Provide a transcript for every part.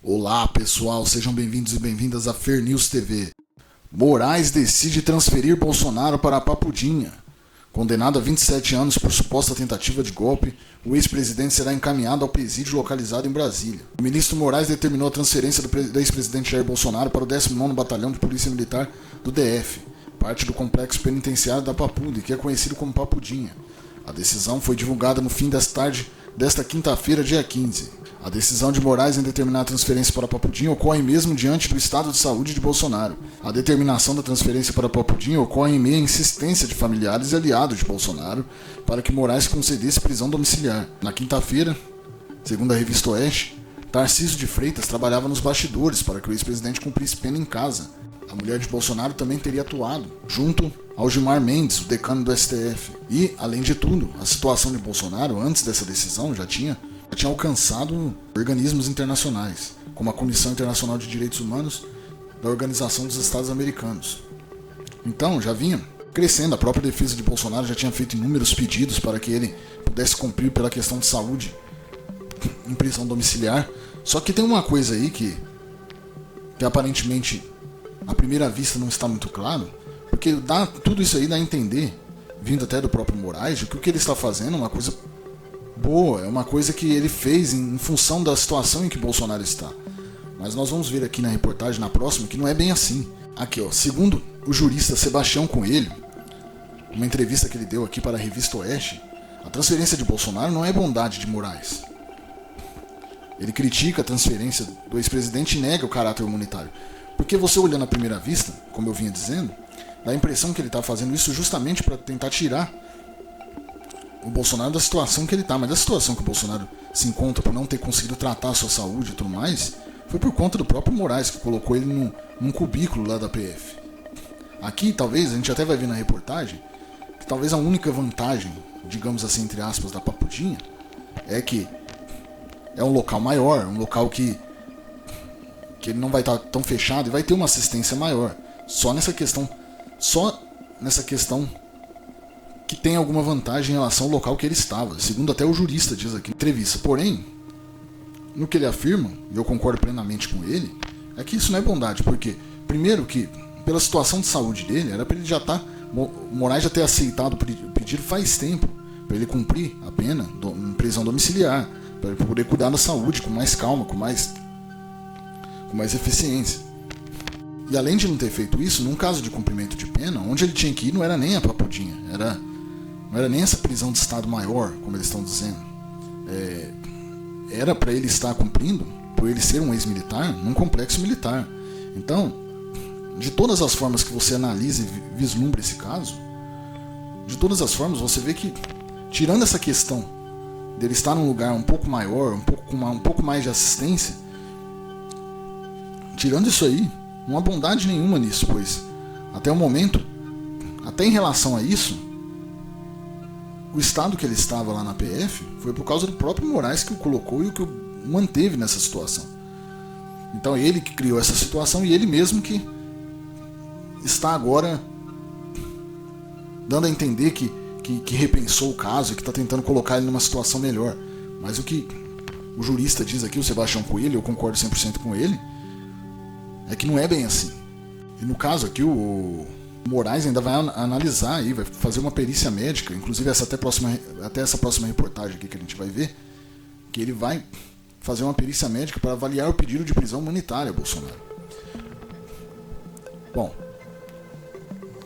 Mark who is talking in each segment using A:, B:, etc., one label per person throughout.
A: Olá pessoal, sejam bem-vindos e bem-vindas a Fer News TV. Moraes decide transferir Bolsonaro para Papudinha. Condenado a 27 anos por suposta tentativa de golpe, o ex-presidente será encaminhado ao presídio localizado em Brasília. O ministro Moraes determinou a transferência do ex-presidente Jair Bolsonaro para o 19º Batalhão de Polícia Militar do DF, parte do complexo penitenciário da Papuda, que é conhecido como Papudinha. A decisão foi divulgada no fim da tarde desta quinta-feira, dia 15. A decisão de Moraes em determinar a transferência para Papudinha ocorre mesmo diante do estado de saúde de Bolsonaro. A determinação da transferência para Papudinha ocorre em meio à insistência de familiares e aliados de Bolsonaro para que Moraes concedesse prisão domiciliar. Na quinta-feira, segundo a revista Oeste, Tarcísio de Freitas trabalhava nos bastidores para que o ex-presidente cumprisse pena em casa. A mulher de Bolsonaro também teria atuado, junto ao Gilmar Mendes, o decano do STF. E, além de tudo, a situação de Bolsonaro, antes dessa decisão, já tinha alcançado organismos internacionais, como a Comissão Internacional de Direitos Humanos da Organização dos Estados Americanos. Então, já vinha crescendo, a própria defesa de Bolsonaro já tinha feito inúmeros pedidos para que ele pudesse cumprir pela questão de saúde em prisão domiciliar. Só que tem uma coisa aí que aparentemente, à primeira vista, não está muito claro, porque tudo isso aí dá a entender, vindo até do próprio Moraes, de que o que ele está fazendo é uma coisa boa, é uma coisa que ele fez em função da situação em que Bolsonaro está. Mas nós vamos ver aqui na reportagem, na próxima, que não é bem assim. Aqui, ó, segundo o jurista Sebastião Coelho, uma entrevista que ele deu aqui para a revista Oeste, a transferência de Bolsonaro não é bondade de Moraes. Ele critica a transferência do ex-presidente e nega o caráter humanitário. Porque você olhando à primeira vista, como eu vinha dizendo, dá a impressão que ele está fazendo isso justamente para tentar tirar o Bolsonaro da situação que ele está. Mas a situação que o Bolsonaro se encontra por não ter conseguido tratar a sua saúde e tudo mais, foi por conta do próprio Moraes, que colocou ele num cubículo lá da PF. Aqui, talvez, a gente até vai ver na reportagem, que talvez a única vantagem, digamos assim, entre aspas, da Papudinha, é que é um local maior, um local que ele não vai estar tão fechado e vai ter uma assistência maior. Só nessa questão que tem alguma vantagem em relação ao local que ele estava, segundo até o jurista diz aqui na entrevista. Porém, no que ele afirma, e eu concordo plenamente com ele, é que isso não é bondade, porque, primeiro que, pela situação de saúde dele, era para ele já estar, Moraes já ter aceitado o pedido faz tempo, para ele cumprir a pena em prisão domiciliar, para ele poder cuidar da saúde com mais calma, com mais eficiência. E além de não ter feito isso, num caso de cumprimento de pena, onde ele tinha que ir não era nem a Papudinha, não era nem essa prisão de estado maior, como eles estão dizendo. Era para ele estar cumprindo, por ele ser um ex-militar, num complexo militar. Então, de todas as formas que você analisa e vislumbra esse caso, de todas as formas você vê que, tirando essa questão dele estar num lugar um pouco maior, com um pouco mais de assistência, tirando isso aí, não há bondade nenhuma nisso, pois até o momento, até em relação a isso, o estado que ele estava lá na PF foi por causa do próprio Moraes que o colocou e o que o manteve nessa situação. Então ele que criou essa situação e ele mesmo que está agora dando a entender que repensou o caso e que está tentando colocar ele numa situação melhor. Mas o que o jurista diz aqui, o Sebastião Coelho, eu concordo 100% com ele, é que não é bem assim. E no caso aqui, o Moraes ainda vai analisar aí, vai fazer uma perícia médica, inclusive até essa próxima reportagem aqui que a gente vai ver, que ele vai fazer uma perícia médica para avaliar o pedido de prisão humanitária a Bolsonaro. Bom,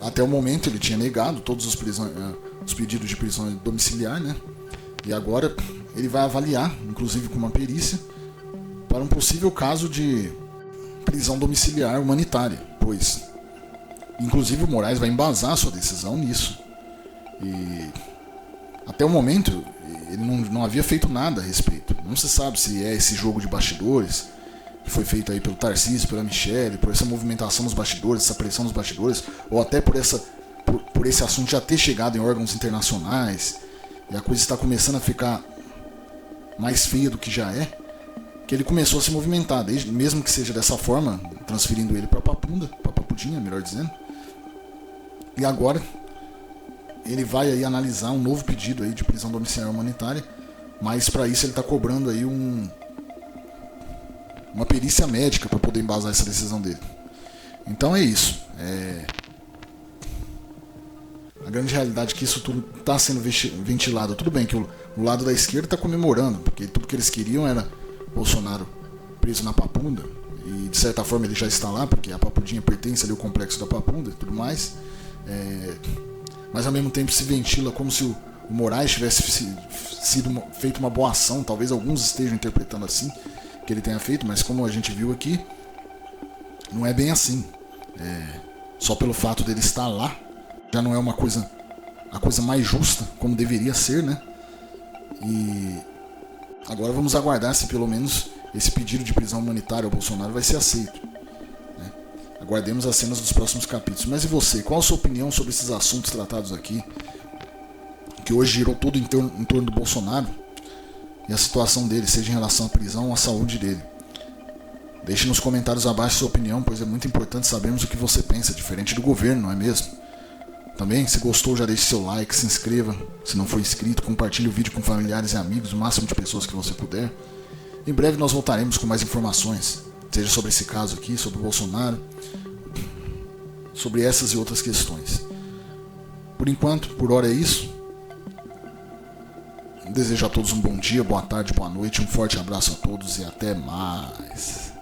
A: até o momento ele tinha negado todos os pedidos de prisão domiciliar, né? E agora ele vai avaliar, inclusive com uma perícia, para um possível caso de prisão domiciliar humanitária, pois inclusive o Moraes vai embasar sua decisão nisso. E até o momento ele não havia feito nada a respeito. Não se sabe se é esse jogo de bastidores que foi feito aí pelo Tarcísio, pela Michelle, por essa movimentação nos bastidores, essa pressão nos bastidores, ou até por esse assunto já ter chegado em órgãos internacionais e a coisa está começando a ficar mais feia do que já é, que ele começou a se movimentar, mesmo que seja dessa forma, transferindo ele para Papudinha, melhor dizendo. E agora ele vai aí analisar um novo pedido aí de prisão domiciliar humanitária, mas para isso ele está cobrando aí uma perícia médica para poder embasar essa decisão dele. Então é isso. A grande realidade é que isso tudo está sendo ventilado. Tudo bem que o lado da esquerda está comemorando, porque tudo que eles queriam era Bolsonaro preso na Papunda, e de certa forma ele já está lá, porque a Papudinha pertence ali ao complexo da Papunda e tudo mais. Mas ao mesmo tempo se ventila como se o Moraes tivesse feito uma boa ação. Talvez alguns estejam interpretando assim que ele tenha feito, mas como a gente viu aqui, não é bem assim. Só pelo fato dele estar lá já não é a coisa mais justa como deveria ser, né? E agora vamos aguardar se pelo menos esse pedido de prisão humanitária ao Bolsonaro vai ser aceito, né? Aguardemos as cenas dos próximos capítulos. Mas e você? Qual a sua opinião sobre esses assuntos tratados aqui, que hoje girou tudo em torno do Bolsonaro e a situação dele, seja em relação à prisão ou à saúde dele? Deixe nos comentários abaixo sua opinião, pois é muito importante sabermos o que você pensa, diferente do governo, não é mesmo? Também, se gostou, já deixe seu like, se inscreva, se não for inscrito, compartilhe o vídeo com familiares e amigos, o máximo de pessoas que você puder. Em breve nós voltaremos com mais informações, seja sobre esse caso aqui, sobre o Bolsonaro, sobre essas e outras questões. Por enquanto, por hora é isso. Desejo a todos um bom dia, boa tarde, boa noite, um forte abraço a todos e até mais.